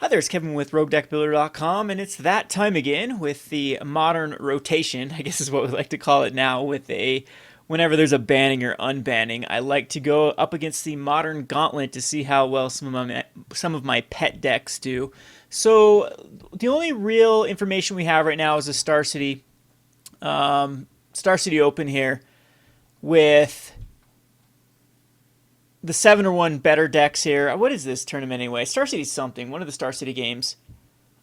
there's Kevin with RogueDeckBuilder.com, and it's that time again with the modern rotation, I guess is what we like to call it now, with whenever there's a banning or unbanning, I like to go up against the modern gauntlet to see how well some of my pet decks do. So the only real information we have right now is a Star City Open here with the 7-1 better decks here. What is this tournament anyway? Star City something. One of the Star City games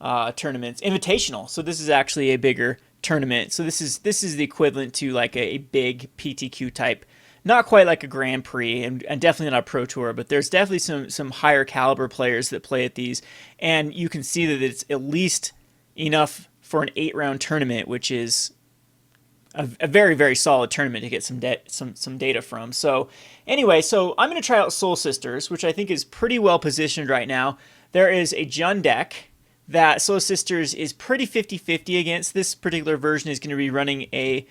tournaments. Invitational. So this is actually a bigger tournament. So this is the equivalent to like a big PTQ type. Not quite like a Grand Prix and definitely not a Pro Tour, but there's definitely some higher caliber players that play at these. And you can see that it's at least enough for an 8-round tournament, which is a very, very solid tournament to get some data from. So anyway, so I'm going to try out Soul Sisters, which I think is pretty well positioned right now. There is a Jund deck that Soul Sisters is pretty 50-50 against. This particular version is going to be running a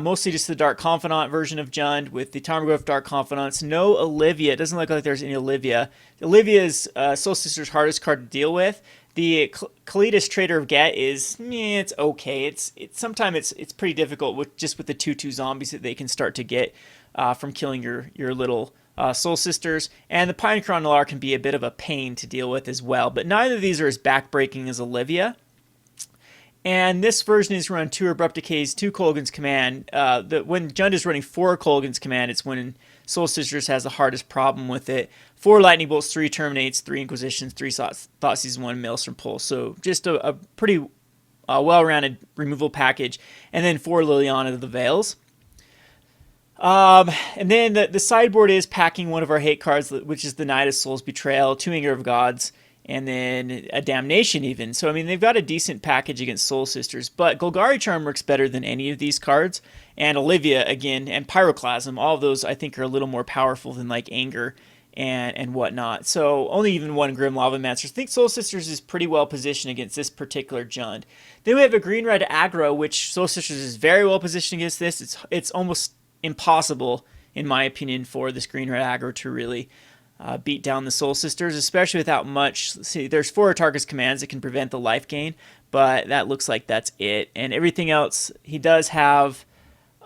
mostly just the Dark Confidant version of Jund with the Tarmogoyf Dark Confidants. No Olivia. It doesn't look like there's any Olivia. Olivia is Soul Sisters' hardest card to deal with. The Kalidas Trader of Get is, it's okay. It's sometimes it's pretty difficult with the 2/2 zombies that they can start to get from killing your little Soul Sisters. And the Pinecron Noir can be a bit of a pain to deal with as well. But neither of these are as backbreaking as Olivia. And this version is run 2 Abrupt Decays, 2 Kolaghan's Command. When Jund is running 4 Kolaghan's Command, it's when Soul Sisters has the hardest problem with it. 4 Lightning Bolts, 3 Terminates, 3 Inquisitions, 3 Thoughtseizes, 1 Maelstrom Pulse. So just a pretty well-rounded removal package. And then 4 Liliana of the Veils. And then the sideboard is packing one of our hate cards, which is the Knight of Souls Betrayal, 2 Anger of Gods, and then a Damnation even. So, I mean, they've got a decent package against Soul Sisters, but Golgari Charm works better than any of these cards. And Olivia, again, and Pyroclasm, all of those I think are a little more powerful than like Anger and whatnot. So, only even 1 Grim Lavamancer. I think Soul Sisters is pretty well positioned against this particular Jund. Then we have a Green-Red Aggro, which Soul Sisters is very well positioned against this. It's almost impossible, in my opinion, for this Green-Red Aggro to really beat down the Soul Sisters, especially without much. Let's see, there's 4 Autarka's Commands that can prevent the life gain, but that looks like that's it. And everything else, he does have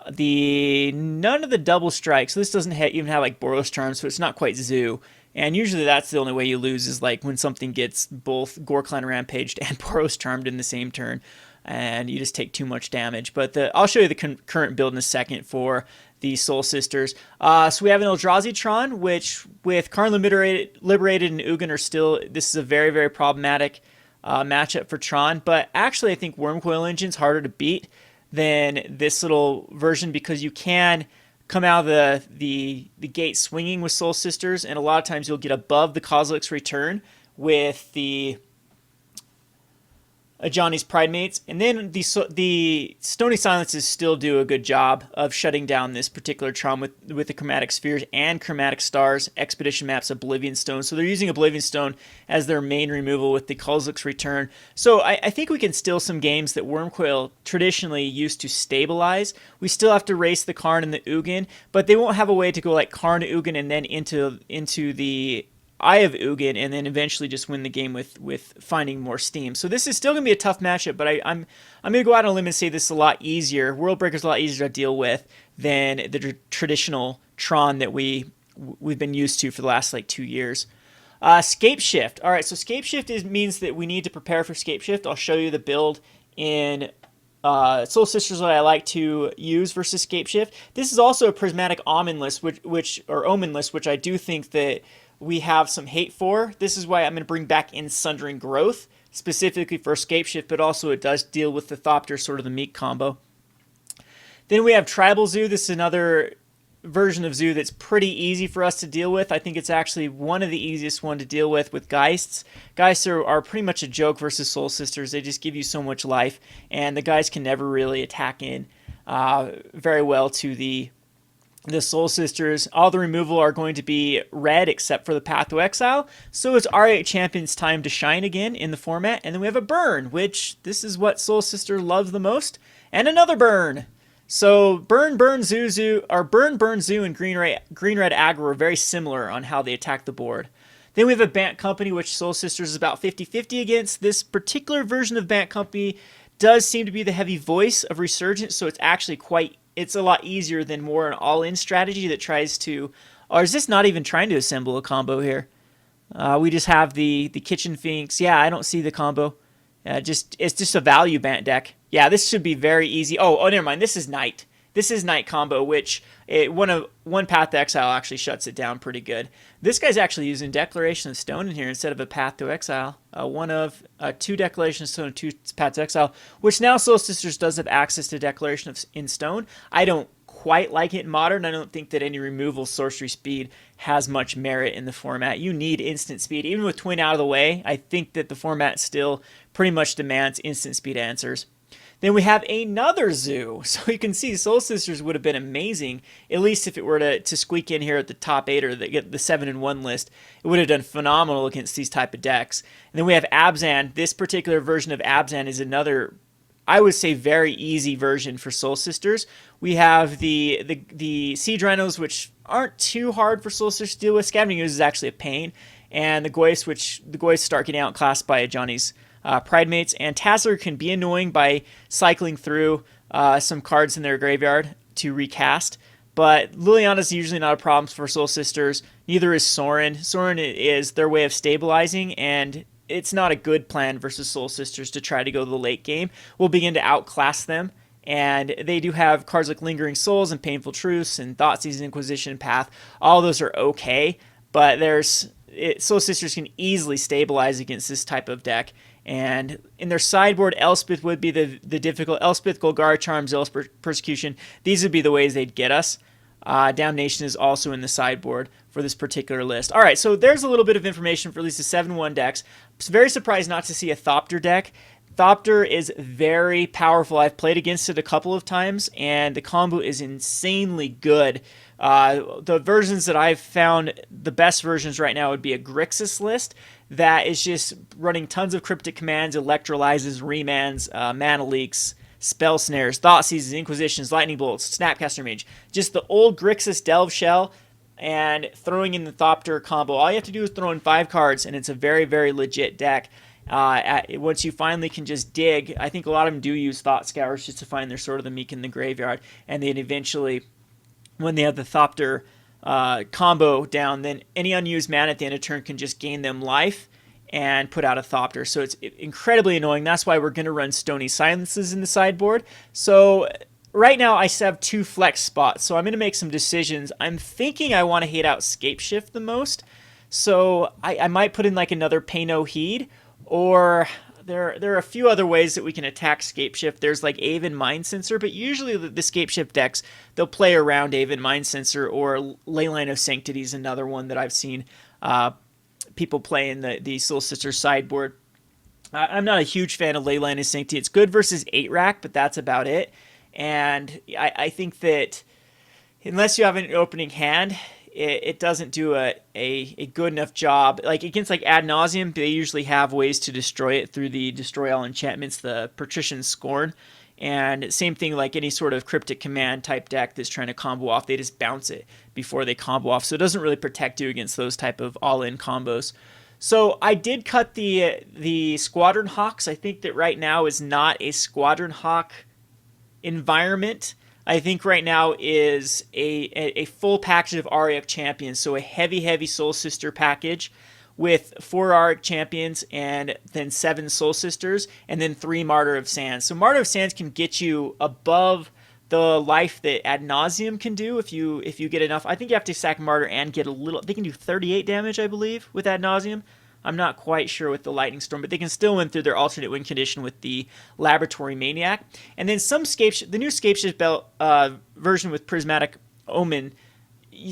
none of the double strikes. So this doesn't even have like Boros Charm, so it's not quite Zoo. And usually that's the only way you lose is like when something gets both Gore-Clan Rampaged and Boros Charmed in the same turn, and you just take too much damage. But I'll show you the current build in a second for the Soul Sisters. So we have an Eldrazi Tron, which with Karn Liberated and Ugin are still, this is a very, very problematic matchup for Tron. But actually I think Wormcoil Engine's harder to beat than this little version because you can come out of the gate swinging with Soul Sisters, and a lot of times you'll get above the Kozilek's Return with the Ajani's Pridemates, and then the Stony Silences still do a good job of shutting down this particular Tron with the Chromatic Spheres and Chromatic Stars, Expedition Maps, Oblivion Stone. So they're using Oblivion Stone as their main removal with the Kozilek's Return. So I think we can steal some games that Wormcoil traditionally used to stabilize. We still have to race the Karn and the Ugin, but they won't have a way to go like Karn, Ugin, and then into the Eye of Ugin, and then eventually just win the game with finding more steam. So this is still going to be a tough matchup, but I'm going to go out on a limb and say this is a lot easier. World Breaker's a lot easier to deal with than the traditional Tron that we've been used to for the last like 2 years. Scape Shift. All right, so Scape Shift means that we need to prepare for Scape Shift. I'll show you the build in Soul Sisters that I like to use versus Scape Shift. This is also a Prismatic Omen list, Omen list, which I do think that we have some hate for. This is why I'm going to bring back in Sundering Growth, specifically for Scape Shift, but also it does deal with the Thopter, sort of the Meek combo. Then we have Tribal Zoo. This is another version of Zoo that's pretty easy for us to deal with. I think it's actually one of the easiest one to deal with Geists. Geists are pretty much a joke versus Soul Sisters. They just give you so much life, and the guys can never really attack in very well to the Soul Sisters. All the removal are going to be red except for the Path to Exile. So it's Auriok Champion's time to shine again in the format. And then we have a burn, which this is what Soul Sister loves the most. And another burn. So Burn, Zoo, and Green Red Aggro are very similar on how they attack the board. Then we have a Bant Company, which Soul Sisters is about 50-50 against. This particular version of Bant Company does seem to be the heavy voice of Resurgence, so it's actually it's a lot easier than more an all-in strategy that tries to, or is this not even trying to assemble a combo here? We just have the Kitchen Finks. Yeah, I don't see the combo. It's just a value Bant deck. Yeah, this should be very easy. Oh, never mind. This is Knight. This is Knight combo, which one Path to Exile actually shuts it down pretty good. This guy's actually using Declaration of Stone in here instead of a Path to Exile. One of two Declaration of Stone and two Path to Exile, which now Soul Sisters does have access to Declaration of in Stone. I don't quite like it in Modern. I don't think that any removal sorcery speed has much merit in the format. You need instant speed. Even with Twin out of the way, I think that the format still pretty much demands instant speed answers. Then we have another Zoo. So you can see Soul Sisters would have been amazing, at least if it were to squeak in here at the top 8 or get the 7-1 list. It would have done phenomenal against these type of decks. And then we have Abzan. This particular version of Abzan is another, I would say, very easy version for Soul Sisters. We have the Siege Rhinos, which aren't too hard for Soul Sisters to deal with. Scavenging Ooze is actually a pain. And the Goyce, which the Goyce start getting outclassed by Ajani's Pridemates, and Tassler can be annoying by cycling through some cards in their graveyard to recast, but Liliana's usually not a problem for Soul Sisters. Neither is Sorin. Sorin is their way of stabilizing, and it's not a good plan versus Soul Sisters to try to go to the late game. We'll begin to outclass them, and they do have cards like Lingering Souls and Painful Truce and Thoughtseize Inquisition Path. All those are okay, but Soul Sisters can easily stabilize against this type of deck. And in their sideboard, Elspeth would be the difficult. Elspeth, Golgari Charm, Zealous Persecution. These would be the ways they'd get us. Damnation is also in the sideboard for this particular list. All right, so there's a little bit of information for at least the 7-1 decks. I'm very surprised not to see a Thopter deck. Thopter is very powerful. I've played against it a couple of times, and the combo is insanely good. The versions that I've found, the best versions right now would be a Grixis list that is just running tons of cryptic commands, electrolyzes, remands, mana leaks, spell snares, thought seizes, inquisitions, lightning bolts, snapcaster mage. Just the old Grixis delve shell and throwing in the Thopter combo. All you have to do is throw in 5 cards, and it's a very, very legit deck. Once you finally can just dig, I think a lot of them do use Thought Scours just to find their Sword of the Meek in the graveyard, and then eventually, when they have the Thopter combo down, then any unused mana at the end of turn can just gain them life and put out a Thopter. So it's incredibly annoying. That's why we're going to run Stony Silences in the sideboard. So right now I have 2 flex spots, so I'm going to make some decisions. I'm thinking I want to hate out Scapeshift the most, so I might put in like another Pay No Heed, or there are a few other ways that we can attack Scapeshift. There's like Aven Mind Sensor, but usually the Scapeshift decks, they'll play around Aven Mind Sensor, or Leyline of Sanctity is another one that I've seen people play in the Soul Sisters sideboard. I'm not a huge fan of Leyline of Sanctity. It's good versus 8-rack, but that's about it. And I think that unless you have an opening hand, it doesn't do a good enough job. Like against like Ad Nauseam, they usually have ways to destroy it through the Destroy All Enchantments, the Patrician Scorn. And same thing like any sort of Cryptic Command type deck that's trying to combo off, they just bounce it before they combo off. So it doesn't really protect you against those type of all-in combos. So I did cut the Squadron Hawks. I think that right now is not a Squadron Hawk environment. I think right now is a full package of Auriok Champions, so a heavy Soul Sister package with 4 Auriok Champions and then 7 Soul Sisters and then 3 Martyr of Sands. So Martyr of Sands can get you above the life that Ad Nauseam can do if you get enough. I think you have to sack Martyr and get a little. They can do 38 damage, I believe, with Ad Nauseam. I'm not quite sure with the Lightning Storm, but they can still win through their alternate win condition with the Laboratory Maniac. And then the new Scapeshift belt version with Prismatic Omen,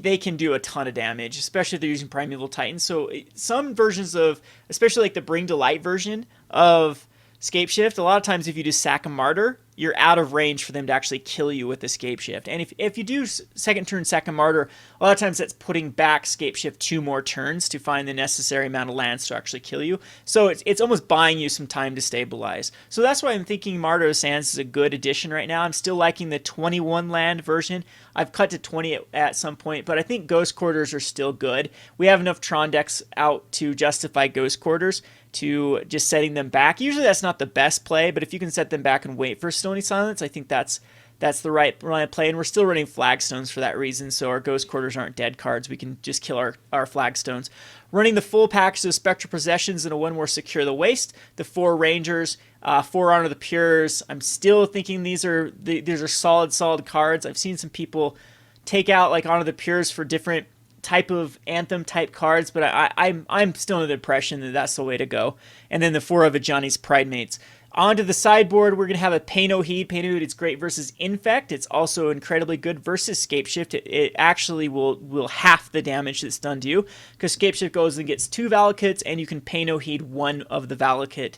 they can do a ton of damage, especially if they're using Primeval Titan. So some versions of, especially like the Bring to Light version of Scapeshift, a lot of times if you just sack a Martyr you're out of range for them to actually kill you with Escape Shift. And if you do second turn, second Martyr, a lot of times that's putting back Escape Shift 2 more turns to find the necessary amount of lands to actually kill you. So it's almost buying you some time to stabilize. So that's why I'm thinking Martyr of Sands is a good addition right now. I'm still liking the 21 land version. I've cut to 20 at some point, but I think Ghost Quarters are still good. We have enough Tron decks out to justify Ghost Quarters to just setting them back. Usually that's not the best play, but if you can set them back and wait for Stony Silence, I think that's the right play. And we're still running Flagstones for that reason, so our Ghost Quarters aren't dead cards. We can just kill our Flagstones. Running the full package of Spectral Processions and a 1 more Secure the Waste, the 4 Rangers, 4 Honor the Pures. I'm still thinking these are solid cards. I've seen some people take out like Honor the Pures for different type of Anthem type cards, but I'm still under the impression that that's the way to go. And then the 4 of Ajani's Pridemates. Onto the sideboard, we're going to have a Pay No Heed. Pay No Heed is great versus Infect. It's also incredibly good versus Scape Shift. It actually will half the damage that's done to you, because Scape Shift goes and gets 2 Valakutes, and you can Pay No Heed 1 of the Valakut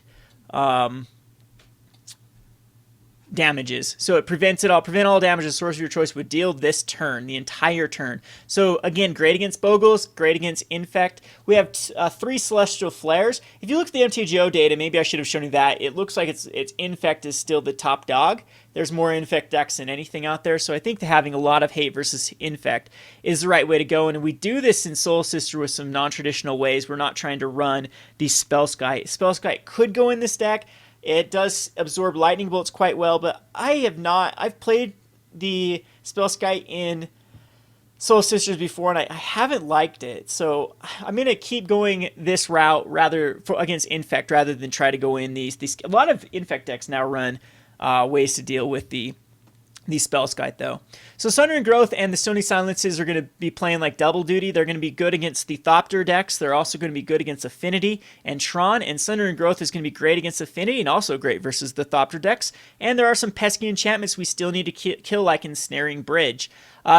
damages. So it prevents it all. Prevent all damage the source of your choice would deal this turn, the entire turn. So again, great against Bogles, great against Infect. We have 3 Celestial Flares. If you look at the MTGO data, maybe I should have shown you that. It looks like it's Infect is still the top dog. There's more Infect decks than anything out there. So I think that having a lot of hate versus Infect is the right way to go. And we do this in Soul Sister with some non-traditional ways. We're not trying to run the Spellskite. Spellskite could go in this deck. It does absorb lightning bolts quite well, but I've played the Spellskite in Soul Sisters before, and I haven't liked it. So I'm going to keep going this route against Infect rather than try to go in these. A lot of Infect decks now run ways to deal with the Spellskite, though. So Sundering Growth and the Stony Silences are going to be playing like double duty. They're going to be good against the Thopter decks. They're also going to be good against Affinity and Tron. And Sundering Growth is going to be great against Affinity and also great versus the Thopter decks. And there are some pesky enchantments we still need to kill, like Ensnaring Bridge.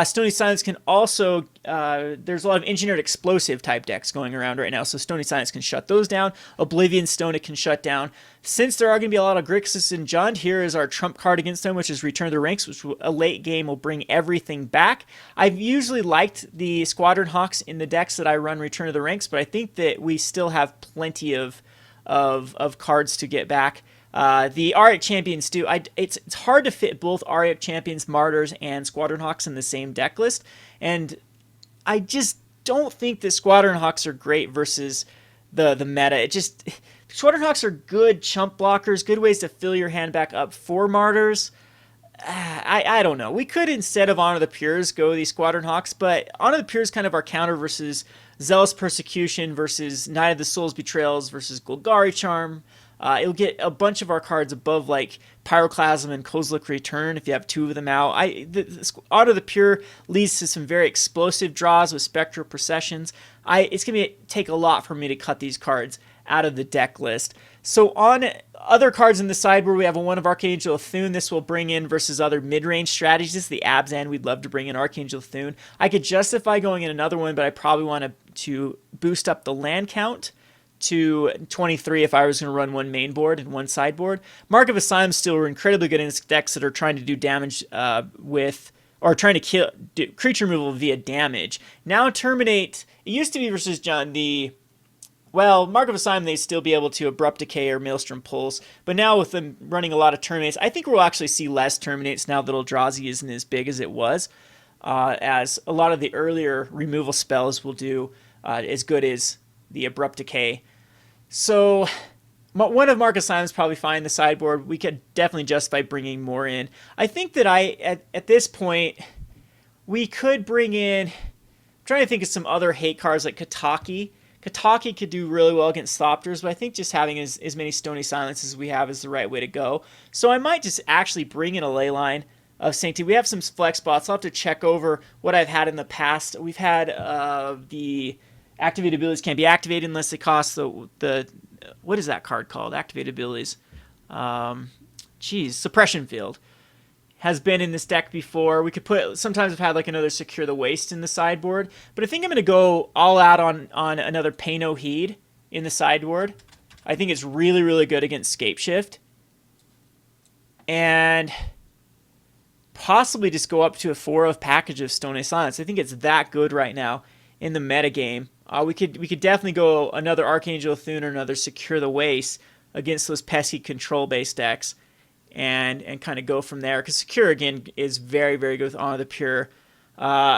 Stony Silence can also, there's a lot of engineered explosive type decks going around right now, so Stony Silence can shut those down. Oblivion Stone it can shut down. Since there are going to be a lot of Grixis and Jund, here is our trump card against them, which is Return to the Ranks, which a late game will bring everything back. I've usually liked the Squadron Hawks in the decks that I run Return to the Ranks, but I think that we still have plenty of cards to get back. The Auriok Champions too. It's hard to fit both Auriok Champions, Martyrs, and Squadron Hawks in the same deck list, and I just don't think that Squadron Hawks are great versus the meta. Squadron Hawks are good chump blockers, good ways to fill your hand back up for Martyrs. I don't know. We could, instead of Honor the Pures, go the Squadron Hawks, but Honor the Pures kind of our counter versus Zealous Persecution versus Knight of the Soul's Betrayals versus Golgari Charm. It'll get a bunch of our cards above like Pyroclasm and Kozilek Return if you have 2 of them out. Honor the Pure leads to some very explosive draws with Spectral Processions. It's going to take a lot for me to cut these cards out of the deck list. So on other cards in the sideboard, we have a 1 of Archangel of Thune. This will bring in versus other mid-range strategies. The Abzan, we'd love to bring in Archangel of Thune. I could justify going in another one, but I probably want to boost up the land count to 23 if I was going to run 1 main board and 1 sideboard. Mark of Asylum still are incredibly good in decks that are trying to do damage trying to kill creature removal via damage. Now Terminate, it used to be versus John, Mark of Asylum, they'd still be able to Abrupt Decay or Maelstrom Pulse, but now with them running a lot of Terminates, I think we'll actually see less Terminates now that Eldrazi isn't as big as it was, as a lot of the earlier removal spells will do as good as the Abrupt Decay. So 1 of Mark of Asylum is probably fine in the sideboard. We could definitely justify bringing more in. I think that at this point, we could bring in, I'm trying to think of some other hate cards like Kataki. Kataki could do really well against Thopters, but I think just having as many Stony Silences as we have is the right way to go. So I might just actually bring in a Leyline of Sanctity. We have some flex spots. I'll have to check over what I've had in the past. We've had the activated abilities can't be activated unless they cost the what is that card called? Activated abilities. Suppression Field has been in this deck before. We could sometimes I've had like another Secure the Waste in the sideboard, but I think I'm going to go all out on another Pay No Heed in the sideboard. I think it's really, really good against Scape Shift. and possibly just go up to a 4-of package of Stony Silence. I think it's that good right now in the metagame. We could definitely go another Archangel of Thune or another Secure the Waste against those pesky control-based decks, and kind of go from there. Because Secure, again, is very, very good with Honor the Pure.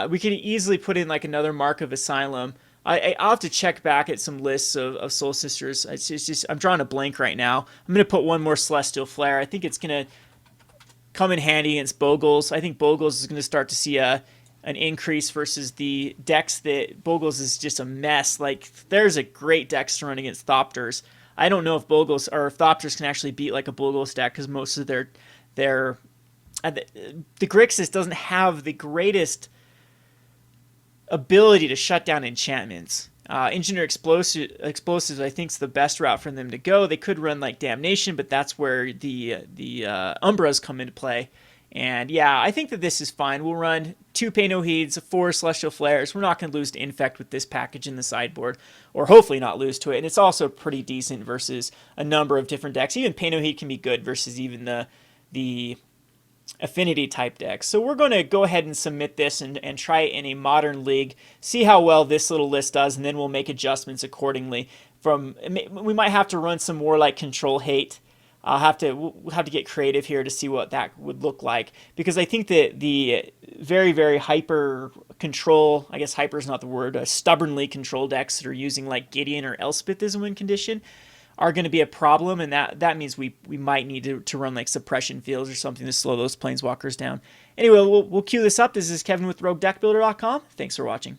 We could easily put in like another Mark of Asylum. I'll have to check back at some lists of Soul Sisters. It's just I'm drawing a blank right now. I'm going to put one more Celestial Flare. I think it's going to come in handy against Bogles. I think Bogles is going to start to see an increase versus the decks that Bogles is just a mess. Like, there's a great deck to run against Thopters. I don't know if Bogles or if Thopters can actually beat like a Bogles deck, because most of the Grixis doesn't have the greatest ability to shut down enchantments. Engineer Explosives, I think, is the best route for them to go. They could run like Damnation, but that's where the Umbras come into play. And yeah, I think that this is fine. We'll run 2 Pay No Heeds, 4 Celestial Flares. We're not going to lose to Infect with this package in the sideboard, or hopefully not lose to it. And it's also pretty decent versus a number of different decks. Even Pay No Heed can be good versus even the affinity type decks. So we're going to go ahead and submit this and try it in a modern league, see how well this little list does, and then we'll make adjustments accordingly. We might have to run some more like Control Hate. We'll have to get creative here to see what that would look like, because I think that the very, very hyper control, I guess hyper is not the word, stubbornly control decks that are using like Gideon or Elspeth as a win condition are going to be a problem, and that means we might need to run like suppression fields or something to slow those planeswalkers down. Anyway, we'll queue this up. This is Kevin with RogueDeckBuilder.com. Thanks for watching.